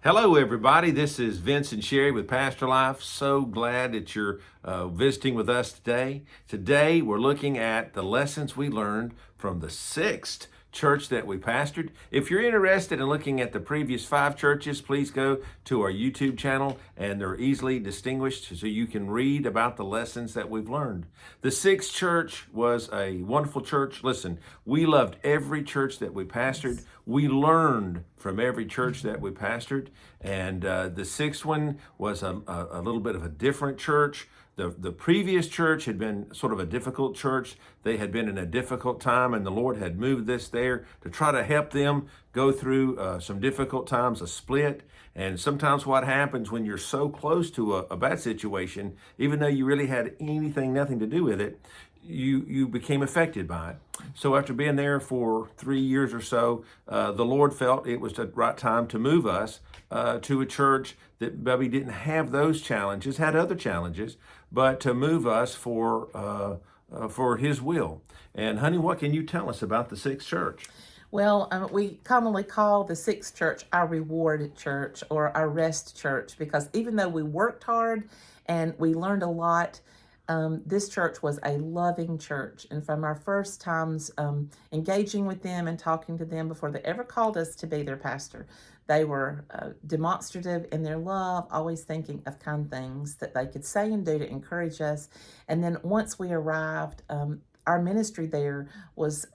Hello, everybody. This is Vince and Sherry with Pastor Life. So glad that you're visiting with us today. Today, we're looking at the lessons we learned from the sixth church that we pastored. If you're interested in looking at the previous 5 churches, please go to our YouTube channel, and they're easily distinguished so you can read about the lessons that we've learned. The sixth church was a wonderful church. Listen, we loved every church that we pastored. We learned from every church that we pastored, and the sixth one was a little bit of a different church. The previous church had been sort of a difficult church. They had been in a difficult time, and the Lord had moved this there to try to help them go through some difficult times, a split. And sometimes what happens when you're so close to a bad situation, even though you really had nothing to do with it, you became affected by it. So after being there for 3 years or so, the Lord felt it was the right time to move us to a church that maybe didn't have those challenges, had other challenges, but to move us for His will. And honey, what can you tell us about the sixth church? Well, we commonly call the sixth church our reward church or our rest church because even though we worked hard and we learned a lot, this church was a loving church. And from our first times engaging with them and talking to them before they ever called us to be their pastor, they were demonstrative in their love, always thinking of kind things that they could say and do to encourage us. And then once we arrived, our ministry there was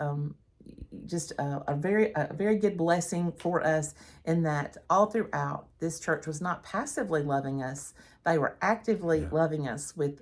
just a very good blessing for us in that all throughout this church was not passively loving us. They were actively loving us with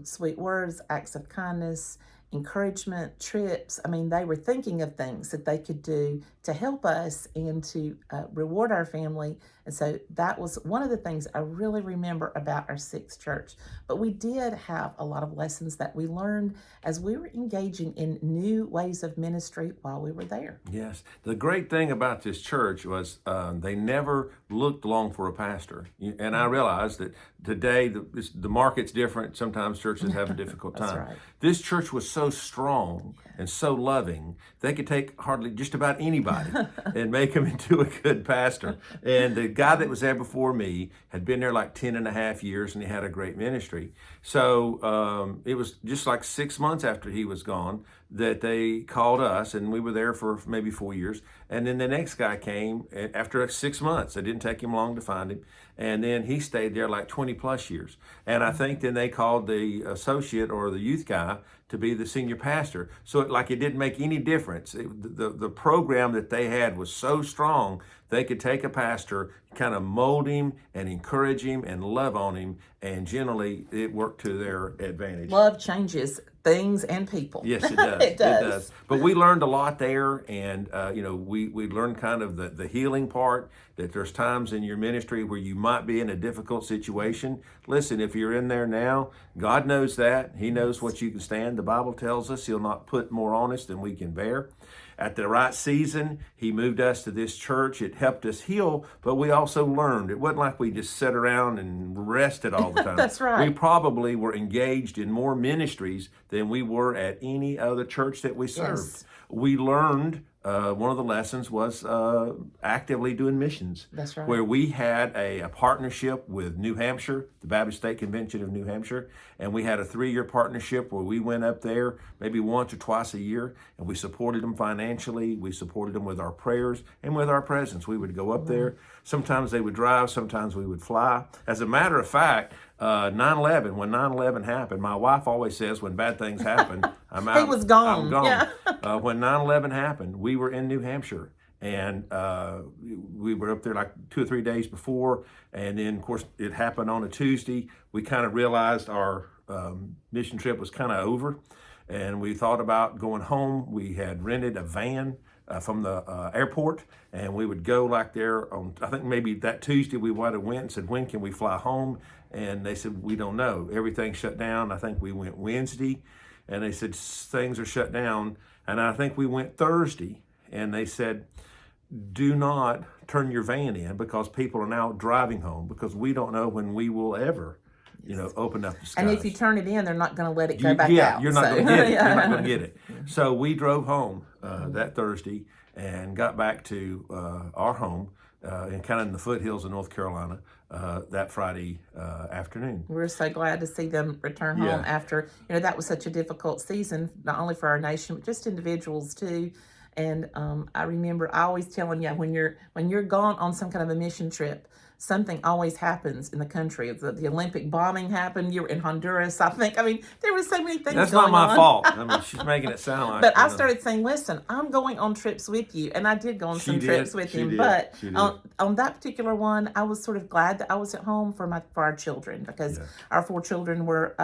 sweet words, acts of kindness, encouragement, trips. I mean, they were thinking of things that they could do to help us and to reward our family. And so that was one of the things I really remember about our sixth church. But we did have a lot of lessons that we learned as we were engaging in new ways of ministry while we were there. Yes. The great thing about this church was they never looked long for a pastor. And I realized that today the market's different. Sometimes churches have a difficult time. That's right. This church was so strong and so loving, they could take hardly just about anybody and make them into a good pastor. And the guy that was there before me had been there like 10 and a half years, and he had a great ministry. So it was just like 6 months after he was gone that they called us, and we were there for maybe 4 years. And then the next guy came after 6 months. It didn't take him long to find him. And then he stayed there like 20 plus years. And I think then they called the associate or the youth guy to be the senior pastor. So it didn't make any difference. The program that they had was so strong, they could take a pastor, kind of mold him and encourage him and love on him. And generally it worked to their advantage. Love changes things and people. Yes, it does. It does. But we learned a lot there, and we learned kind of the healing part, that there's times in your ministry where you might be in a difficult situation. Listen, if you're in there now, God knows that. He knows what you can stand. The Bible tells us He'll not put more on us than we can bear. At the right season, He moved us to this church. It helped us heal, but we also learned. It wasn't like we just sat around and rested all the time. That's right. We probably were engaged in more ministries than we were at any other church that we served. Yes. We learned, one of the lessons was actively doing missions. That's right. Where we had a partnership with New Hampshire, the Baptist State Convention of New Hampshire, and we had a 3-year partnership where we went up there maybe once or twice a year, and we supported them financially. We supported them with our prayers and with our presence. We would go up there. Sometimes they would drive, sometimes we would fly. As a matter of fact, 9/11, when 9/11 happened, my wife always says when bad things happen, I'm out. He was gone. I'm gone. Yeah. When 9/11 happened, we were in New Hampshire, and we were up there like 2 or 3 days before. And then, of course, it happened on a Tuesday. We kind of realized our mission trip was kind of over, and we thought about going home. We had rented a van from the airport, and we would go like there on, I think maybe that Tuesday we might have went and said, when can we fly home? And they said, we don't know. Everything shut down. I think we went Wednesday, and they said, things are shut down. And I think we went Thursday, and they said, do not turn your van in because people are now driving home, because we don't know when we will ever open up the skies. And if you turn it in, they're not going to let it go back out. You're not So, going to get it. yeah. You're not going to get it. So we drove home that Thursday and got back to our home in kind of in the foothills of North Carolina that Friday afternoon. We're so glad to see them return home Yeah. after, that was such a difficult season, not only for our nation, but just individuals too. And I remember I always telling you, when you're gone on some kind of a mission trip, something always happens in the country. The Olympic bombing happened. You were in Honduras, I think. I mean, there were so many things That's going not my on. fault. I mean, she's making it sound like. But I started saying, listen, I'm going on trips with you. And I did go on some trips with him. But on that particular one, I was sort of glad that I was at home for our children, because our 4 children were,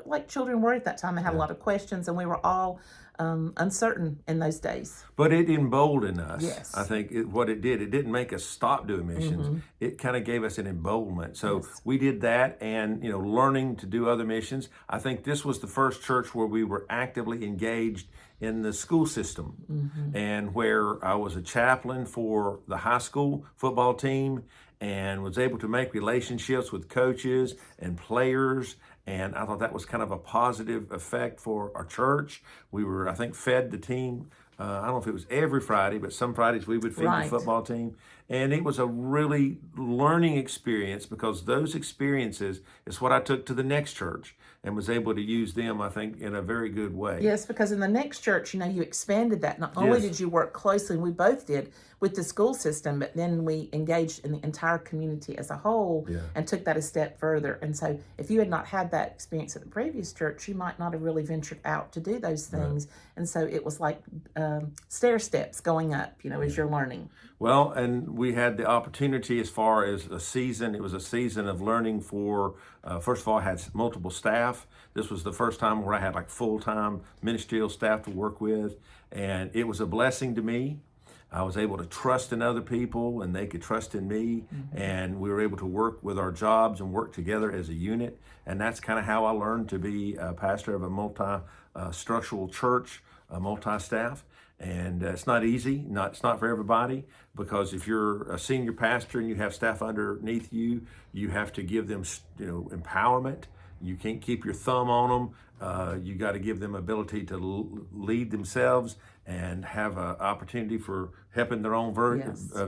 like children were at that time. They had a lot of questions, and we were all uncertain in those days. But it emboldened us. Yes. I think what it didn't make us stop doing missions. It kind of gave us an emboldenment. So we did that, and learning to do other missions. I think this was the first church where we were actively engaged in the school system, and where I was a chaplain for the high school football team, and was able to make relationships with coaches and players. And I thought that was kind of a positive effect for our church. We were, I think, fed the team. I don't know if it was every Friday, but some Fridays we would feed the football team. And it was a really learning experience, because those experiences is what I took to the next church and was able to use them, I think, in a very good way. Yes, because in the next church, you expanded that. Not only did you work closely, we both did, with the school system, but then we engaged in the entire community as a whole and took that a step further. And so if you had not had that experience at the previous church, you might not have really ventured out to do those things. And so it was like stair steps going up, as you're learning. Well, and we had the opportunity as far as a season. It was a season of learning for, first of all, I had multiple staff. This was the first time where I had like full-time ministerial staff to work with. And it was a blessing to me. I was able to trust in other people, and they could trust in me. And we were able to work with our jobs and work together as a unit. And that's kind of how I learned to be a pastor of a multi-structural church, a multi-staff. And it's not easy. It's not for everybody, because if you're a senior pastor and you have staff underneath you, you have to give them, empowerment. You can't keep your thumb on them. You got to give them ability to lead themselves and have an opportunity for helping their own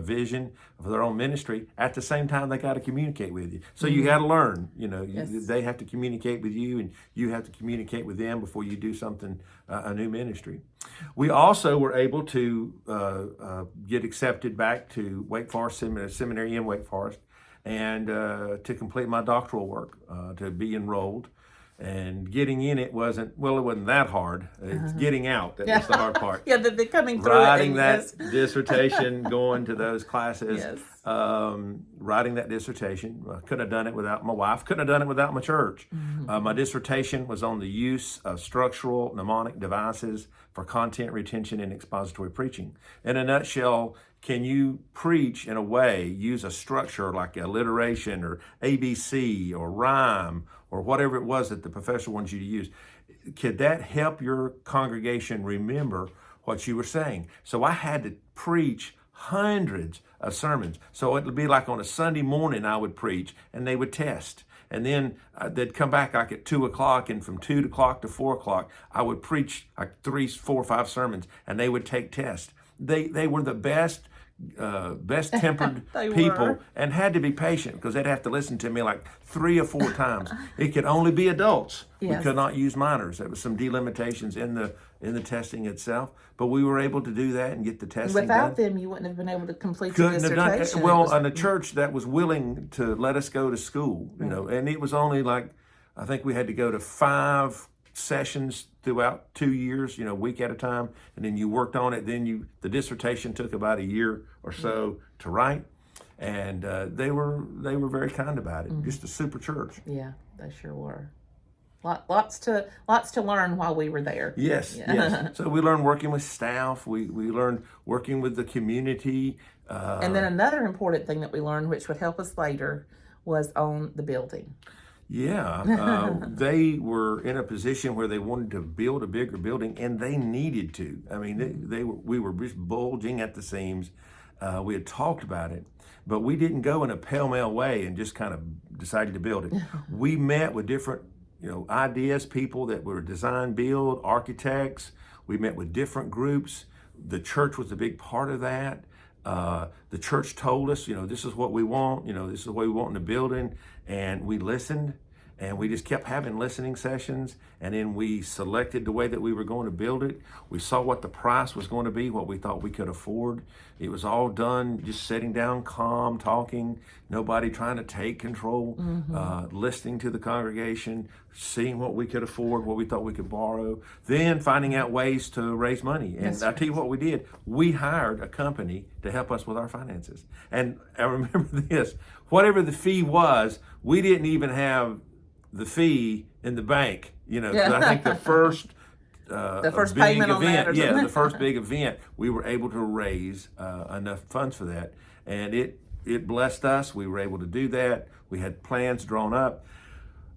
vision for their own ministry. At the same time, they got to communicate with you. So you got to learn. They have to communicate with you, and you have to communicate with them before you do something, a new ministry. We also were able to get accepted back to Wake Forest Seminary in Wake Forest, and to complete my doctoral work, to be enrolled. And getting in it wasn't that hard. It's getting out that was the hard part. The coming through writing that dissertation, going to those classes, writing that dissertation. I couldn't have done it without my wife, couldn't have done it without my church. My dissertation was on the use of structural mnemonic devices for content retention and expository preaching. In a nutshell, can you preach in a way, use a structure like alliteration or ABC or rhyme or whatever it was that the professor wants you to use? Could that help your congregation remember what you were saying? So I had to preach hundreds of sermons. So it would be like on a Sunday morning I would preach, and they would test. And then they'd come back like at 2 o'clock, and from 2 o'clock to 4 o'clock, I would preach like 3, 4, 5 sermons, and they would take tests. They were the best tempered people, and had to be patient, because they'd have to listen to me like 3 or 4 times. It could only be adults. We could not use minors. There was some delimitations in the testing itself, but we were able to do that and get the testing Without done. them, you wouldn't have been able to complete your dissertation. And a church that was willing to let us go to school, and it was only like, I think we had to go to 5 sessions throughout 2 years, a week at a time, and then you worked on it. Then the dissertation took about a year or so to write, and they were very kind about it. Just a super church. Yeah, they sure were. Lots to learn while we were there. Yes. So we learned working with staff. We learned working with the community. And then another important thing that we learned, which would help us later, was on the building. They were in a position where they wanted to build a bigger building, and they needed to. I mean, we were just bulging at the seams. We had talked about it, but we didn't go in a pell-mell way and just kind of decided to build it. We met with different, ideas, people that were design, build, architects. We met with different groups. The church was a big part of that. The church told us, this is what we want, this is the way we want in the building, and we listened. And we just kept having listening sessions, and then we selected the way that we were going to build it. We saw what the price was going to be, what we thought we could afford. It was all done just sitting down, calm, talking, nobody trying to take control, listening to the congregation, seeing what we could afford, what we thought we could borrow, then finding out ways to raise money. And That's I tell you what we did. We hired a company to help us with our finances. And I remember this, whatever the fee was, we didn't even have the fee in the bank, 'cause I think the first big payment on that event, or something. the first big event, we were able to raise enough funds for that, and it blessed us. We were able to do that. We had plans drawn up.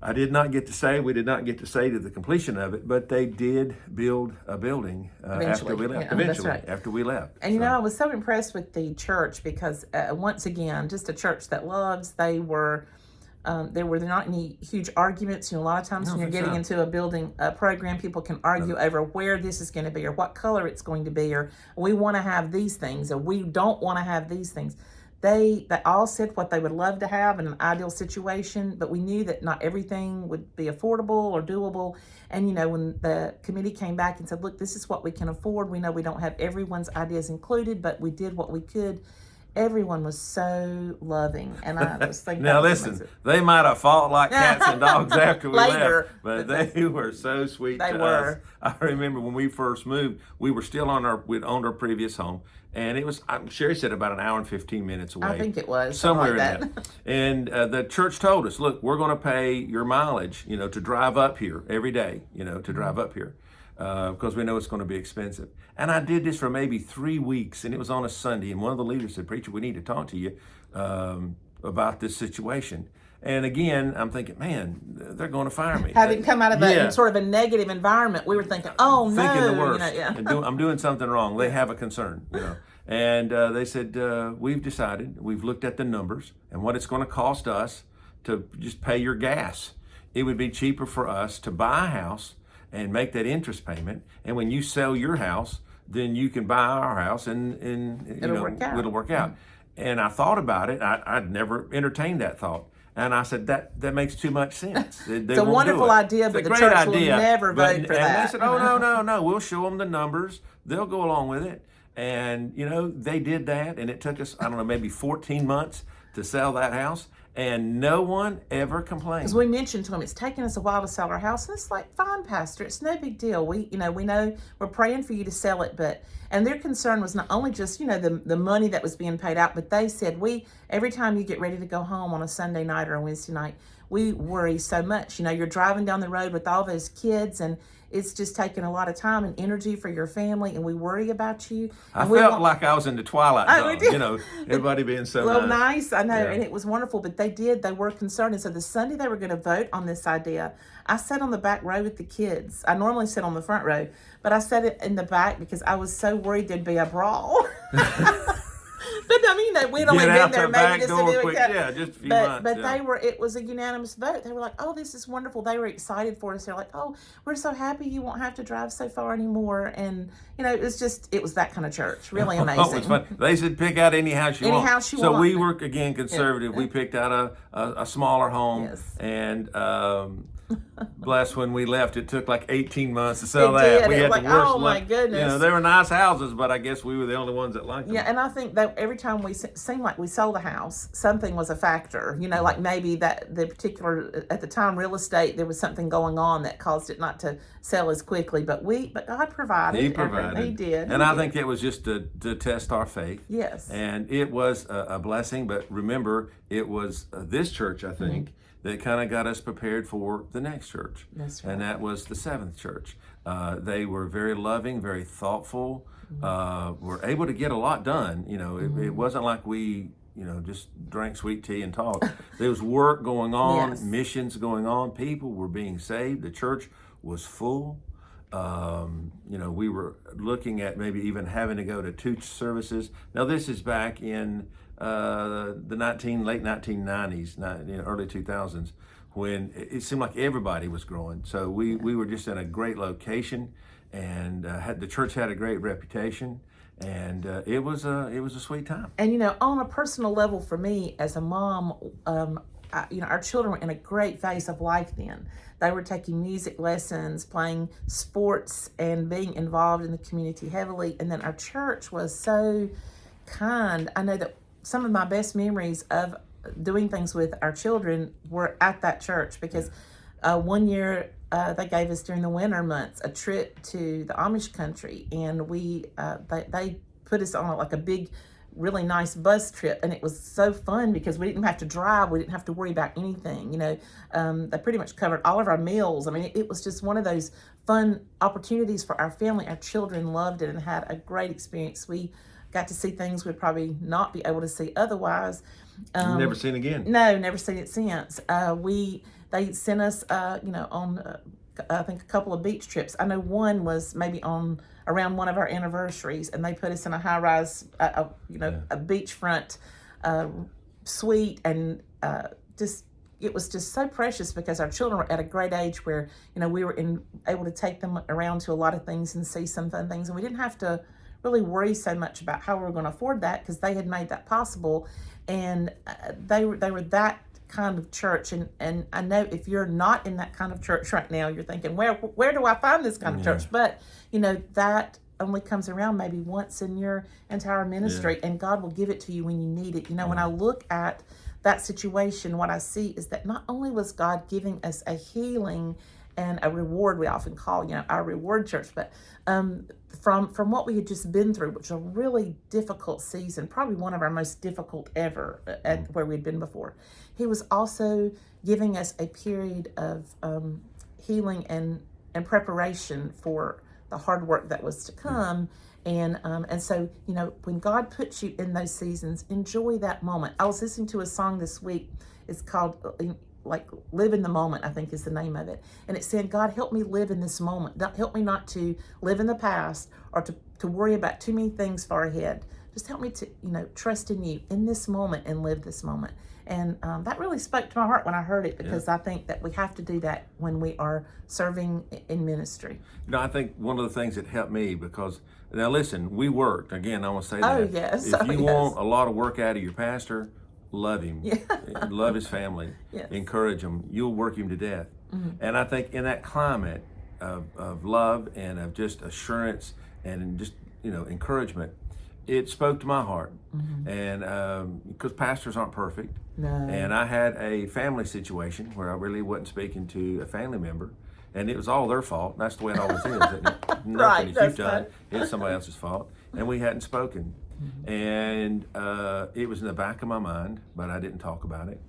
We did not get to say to the completion of it, but they did build a building after we left. Yeah, that's right. After we left. And I was so impressed with the church because once again, just a church that loves. There were not any huge arguments. A lot of times when you're getting into a building program, people can argue over where this is going to be or what color it's going to be, or we want to have these things or we don't want to have these things. They all said what they would love to have in an ideal situation, but we knew that not everything would be affordable or doable. And when the committee came back and said, look, this is what we can afford. We know we don't have everyone's ideas included, but we did what we could. Everyone was so loving, and I was thinking. Now listen, they might have fought like cats and dogs after we Later, left, but they were so sweet they to were. us. I remember when we first moved, we were still we'd owned our previous home, and it was, Sherry said, about an hour and 15 minutes away. I think it was somewhere like in that. And the church told us, look, we're going to pay your mileage, to drive up here every day, to drive up here. Because we know it's going to be expensive. And I did this for maybe 3 weeks, and it was on a Sunday, and one of the leaders said, preacher, we need to talk to you about this situation. And again, I'm thinking, man, they're going to fire me. Having come out of a sort of a negative environment, we were thinking, oh no. Thinking the worst. And I'm doing something wrong. They have a concern, And they said, we've decided, we've looked at the numbers and what it's going to cost us to just pay your gas. It would be cheaper for us to buy a house and make that interest payment, and when you sell your house, then you can buy our house, and it'll work out. And I thought about it. I'd never entertained that thought, and I said that makes too much sense. It's a wonderful idea, but the church will never vote for that. And they said, oh no, we'll show them the numbers. They'll go along with it, and they did that, and it took us, I don't know, maybe 14 months to sell that house. And no one ever complained. Because we mentioned to him, it's taken us a while to sell our house. And it's like, fine, Pastor, it's no big deal. We know we're praying for you to sell it. And their concern was not only just, the money that was being paid out, but they said, every time you get ready to go home on a Sunday night or a Wednesday night, we worry so much. You're driving down the road with all those kids, and it's just taking a lot of time and energy for your family, and we worry about you. I felt like I was in the Twilight Zone, everybody being so nice. I know, and it was wonderful, but they were concerned. And so the Sunday they were going to vote on this idea, I sat on the back row with the kids. I normally sit on the front row, but I sat in the back because I was so worried there'd be a brawl. But we'd only been there maybe just to do it. Just a few months. But it was a unanimous vote. They were like, oh, this is wonderful. They were excited for us. They're like, oh, we're so happy you won't have to drive so far anymore. And, it was that kind of church. Really amazing. Oh, it was fun. They said pick out any house you want. House you want. So we were, again, conservative. We picked out a smaller home. Yes. And bless, when we left, it took like 18 months to sell that. We had the worst luck. Oh my goodness. They were nice houses, but I guess we were the only ones that liked them. Yeah, and I think that every time we seemed like we sold a house, something was a factor. Like maybe that the particular, at the time, real estate, there was something going on that caused it not to sell as quickly. But God provided. He provided. He did. And I think it was just to test our faith. Yes. And it was a blessing. But remember, it was this church, I think, that kind of got us prepared for the next church. That's right. And that was the Seventh Church. They were very loving, very thoughtful, were able to get a lot done. It wasn't like we, just drank sweet tea and talked. There was work going on, Yes. missions going on. People were being saved. The church was full. We were looking at maybe even having to go to 2 services. Now, this is back in the late 1990s, early 2000s, when it seemed like everybody was growing. So we were just in a great location, and the church had a great reputation. and it was a sweet time. And on a personal level for me as a mom, our children were in a great phase of life then. They were taking music lessons, playing sports, and being involved in the community heavily. And then our church was so kind. I know that some of my best memories of doing things with our children were at that church, because one year they gave us during the winter months a trip to the Amish country, and they put us on like a big, really nice bus trip, and it was so fun because we didn't have to drive, we didn't have to worry about anything. They pretty much covered all of our meals. I mean, it was just one of those fun opportunities for our family. Our children loved it and had a great experience. We got to see things we'd probably not be able to see otherwise. Never seen again. No, never seen it since. They sent us, on I think a couple of beach trips. I know one was maybe around one of our anniversaries, and they put us in a high-rise, a beachfront suite, and it was just so precious because our children were at a great age where we were able to take them around to a lot of things and see some fun things, and we didn't have to really worry so much about how we were going to afford that because they had made that possible, and they were that kind of church. And I know if you're not in that kind of church right now, you're thinking, where do I find this kind of church? But that only comes around maybe once in your entire ministry, and God will give it to you when you need it. When I look at that situation, what I see is that not only was God giving us a healing and a reward, we often call our reward church, but from what we had just been through, which was a really difficult season, probably one of our most difficult ever at where we'd been before, he was also giving us a period of healing and preparation for the hard work that was to come. And so, when God puts you in those seasons, enjoy that moment. I was listening to a song this week. It's called Live in the Moment, I think is the name of it. And it said, God, help me live in this moment. Help me not to live in the past or to worry about too many things far ahead. Just help me to, trust in you in this moment and live this moment. And that really spoke to my heart when I heard it, because I think that we have to do that when we are serving in ministry. I think one of the things that helped me, because now listen, we worked. Again, I want to say Oh, that. yes. If you want a lot of work out of your pastor, love him. Love his family. Encourage him. You'll work him to death. And I think in that climate of love and of just assurance and just encouragement, it spoke to my heart. And because pastors aren't perfect, and I had a family situation where I really wasn't speaking to a family member, and it was all their fault. That's the way it always is, isn't it? Nothing that you've done, it's somebody else's fault, and we hadn't spoken. And it was in the back of my mind, but I didn't talk about it.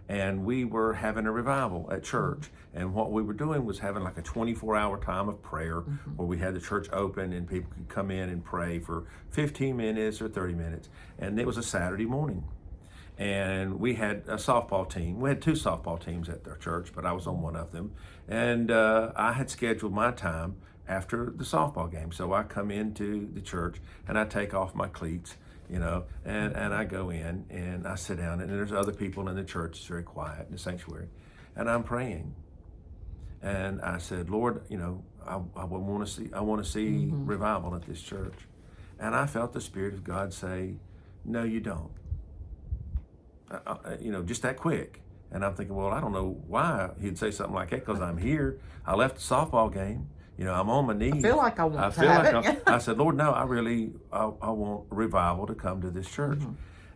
And we were having a revival at church. And what we were doing was having like a 24-hour time of prayer where we had the church open and people could come in and pray for 15 minutes or 30 minutes. And it was a Saturday morning. And we had a softball team. We had 2 softball teams at our church, but I was on one of them. And I had scheduled my time after the softball game. So I come into the church and I take off my cleats, and I go in and I sit down, and there's other people in the church. It's very quiet in the sanctuary, and I'm praying. And I said, Lord, I want to see revival at this church. And I felt the Spirit of God say, no, you don't. Just that quick. And I'm thinking, well, I don't know why he'd say something like that, because I'm here. I left the softball game. I'm on my knees. I feel like I want to have it. I said, Lord, no, I want revival to come to this church.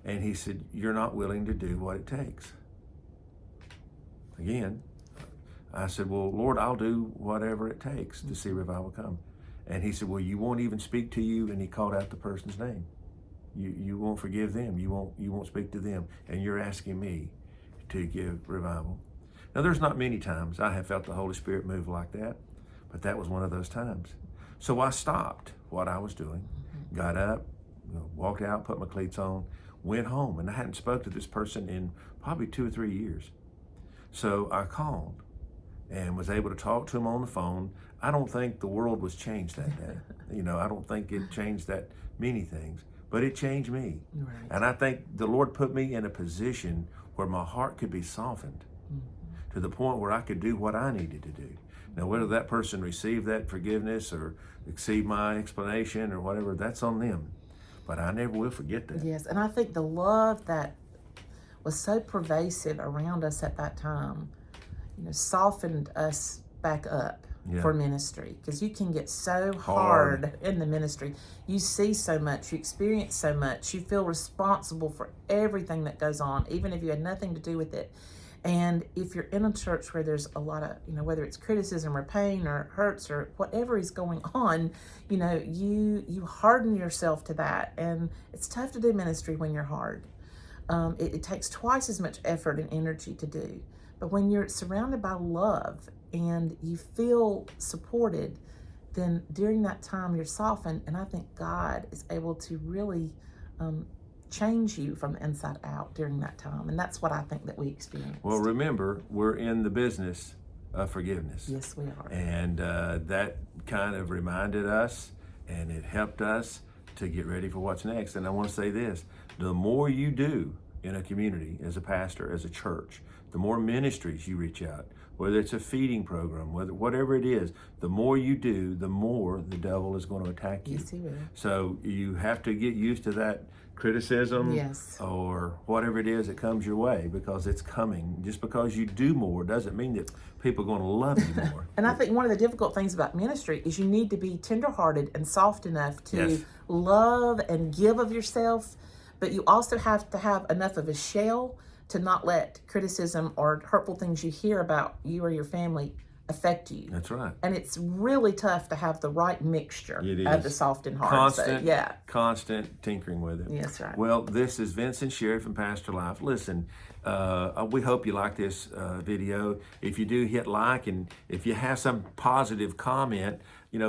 And he said, you're not willing to do what it takes. Again, I said, well, Lord, I'll do whatever it takes to see revival come. And he said, well, you won't even speak to you. And he called out the person's name. You won't forgive them. You won't speak to them. And you're asking me to give revival. Now, there's not many times I have felt the Holy Spirit move like that, but that was one of those times. So I stopped what I was doing, got up, walked out, put my cleats on, went home, and I hadn't spoke to this person in probably 2 or 3 years. So I called and was able to talk to him on the phone. I don't think the world was changed that day. I don't think it changed that many things, but it changed me. Right. And I think the Lord put me in a position where my heart could be softened to the point where I could do what I needed to do. Now, whether that person received that forgiveness or received my explanation or whatever, that's on them. but I never will forget that. Yes, and I think the love that was so pervasive around us at that time, softened us back up for ministry, because you can get so hard in the ministry. You see so much, you experience so much, you feel responsible for everything that goes on, even if you had nothing to do with it. And if you're in a church where there's a lot of, whether it's criticism or pain or hurts or whatever is going on, you harden yourself to that. And it's tough to do ministry when you're hard. It takes twice as much effort and energy to do. But when you're surrounded by love and you feel supported, then during that time you're softened. And I think God is able to really change you from the inside out during that time. And that's what I think that we experienced. Well, remember, we're in the business of forgiveness. Yes, we are. And that kind of reminded us, and it helped us to get ready for what's next. And I want to say this: the more you do in a community, as a pastor, as a church, the more ministries you reach out, whether it's a feeding program, whatever it is, the more you do, the more the devil is going to attack you. Yes, he will. So you have to get used to that criticism, yes, or whatever it is that comes your way, because it's coming. Just because you do more doesn't mean that people are going to love you more. And I think one of the difficult things about ministry is you need to be tenderhearted and soft enough to love and give of yourself, but you also have to have enough of a shell to not let criticism or hurtful things you hear about you or your family affect you. That's right. And it's really tough to have the right mixture of the soft and hard. Constant, constant tinkering with it. Yes, right. Well, this is Vince and Sherry from Pastor Life. Listen, we hope you like this video. If you do, hit like, and if you have some positive comment,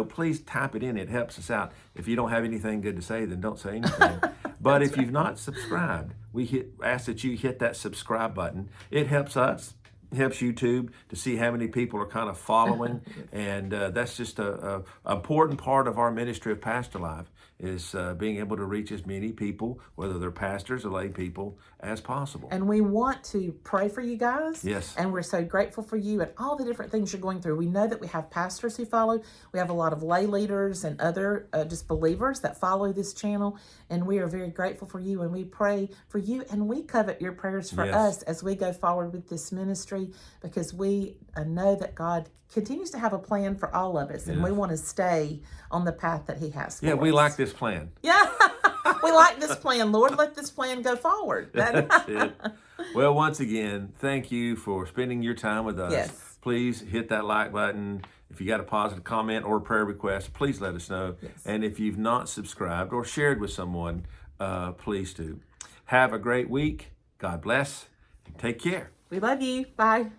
please type it in. It helps us out. If you don't have anything good to say, then don't say anything. But if you've not subscribed, we ask that you hit that subscribe button. It helps us. Helps YouTube to see how many people are kind of following. And that's just a important part of our ministry of Pastor Life, is being able to reach as many people, whether they're pastors or lay people, as possible. And we want to pray for you guys. Yes. And we're so grateful for you and all the different things you're going through. We know that we have pastors who follow. We have a lot of lay leaders and other just believers that follow this channel. And we are very grateful for you, and we pray for you, and we covet your prayers for us as we go forward with this ministry, because we know that God continues to have a plan for all of us, and we want to stay on the path that He has for us. Yeah, we like this plan. Yeah, we like this plan. Lord, let this plan go forward. That's it. Well, once again, thank you for spending your time with us. Yes. Please hit that like button. If you got a positive comment or a prayer request, please let us know. Yes. And if you've not subscribed or shared with someone, please do. Have a great week. God bless. Take care. We love you. Bye.